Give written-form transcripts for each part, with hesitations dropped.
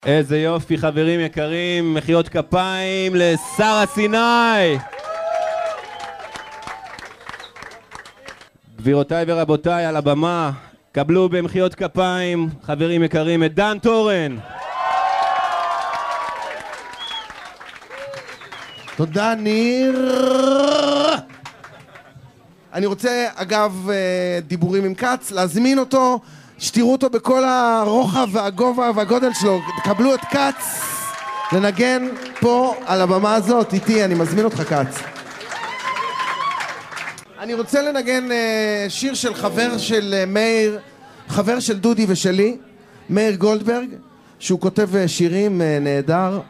איזה יופי, חברים יקרים, מחיאות כפיים לשרה סיני. גבירותיי ורבותיי, על הבמה קבלו במחיאות כפיים, חברים יקרים, את דן טורן. תודה ניר. אני רוצה אגב דיבורים עם קץ, להזמין אותו, שתראו אותו בכל הרוחב והגובה והגודל שלו. קבלו את קץ לנגן פה על הבמה הזאת איתי, אני מזמין אותך קץ. אני רוצה לנגן שיר של חבר של מאיר, חבר של דודי ושלי, מאיר גולדברג, שהוא כותב שירים נהדר.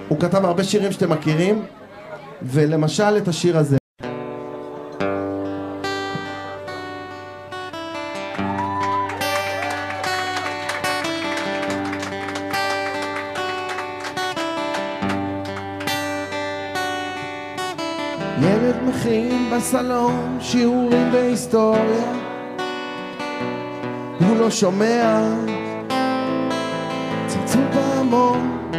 הוא כתב הרבה שירים שאתם מכירים, ולמשל את השיר הזה. ילד מכין בסלון שיעורים בהיסטוריה, הוא לא שומע צלצול פעמון,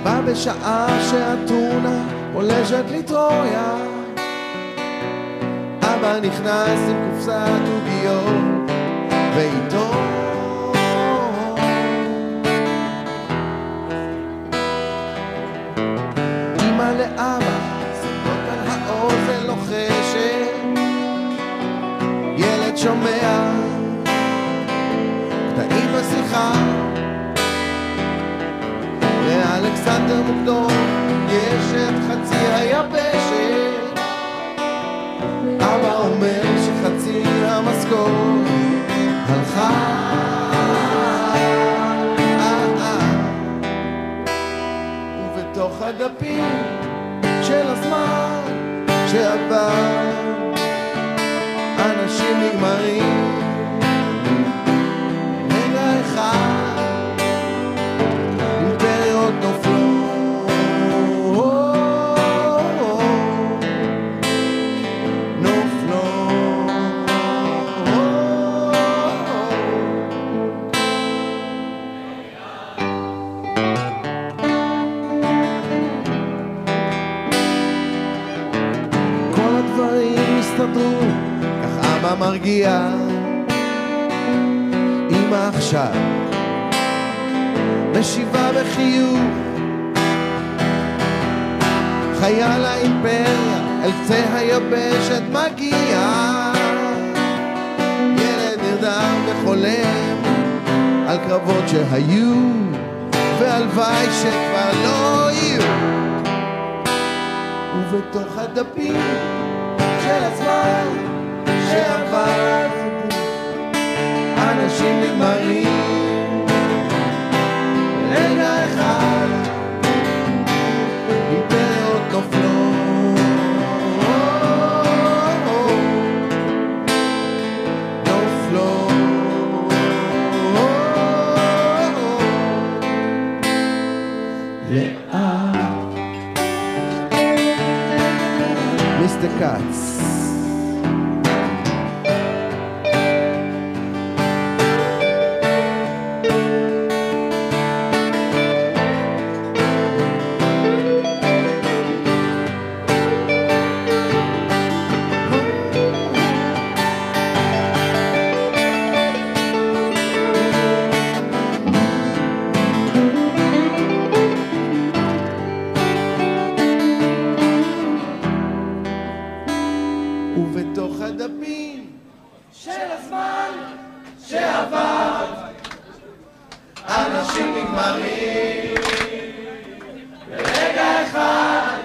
בא בשעה שהטונה פולשת לטרויה, אבא נכנס עם קופסת עוגיות ואיתו אמא לאבא שדות על האוזן לוחשת, ילד שומע קטעים בשיחה, לאלכסנדר מוקדון יש את חצי היבשת, אבא אומר שחצי המשכורת הלכה, ובתוך הדפים של הזמן שעבר אנשים נגמרים רגע אחד, אימפריות נופלות, כל הדברים הסתדרו, כך אבא מרגיע, אמא עכשיו משיבה בחיוך, חייל האימפריה אל קצה היבשת מגיע, ילד נרדם וחולם על קרבות שהיו והלוואי שכבר לא יהיו, ובתוך הדפים של הזמן שעבר אנשים נגמרים רגע אחד, אימפריות נופלות, נופלות, לאט. מיסטר קאץ. ובתוך הדפים של הזמן שעבר אנשים נגמרים ברגע אחד,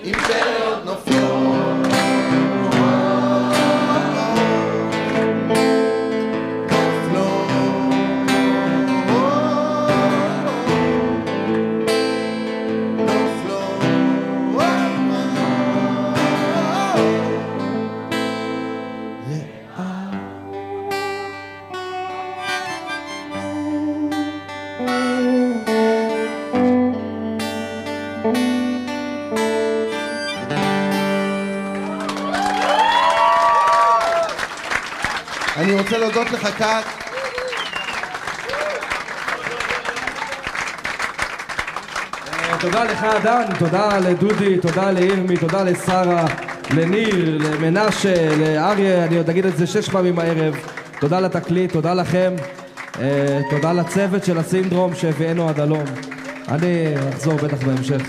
אימפריות נופלות, אני רוצה להודות לך קאט, תודה לך דן, תודה לדודי, תודה לירמי, תודה לשרה, לניר, למנשה, לאריה, אני עוד אגיד את זה 6 פעמים הערב. תודה לתקליט, תודה לכם, תודה לצוות של הסינדרום שהביאנו עד הלום. אני אחזור בטח בהמשך.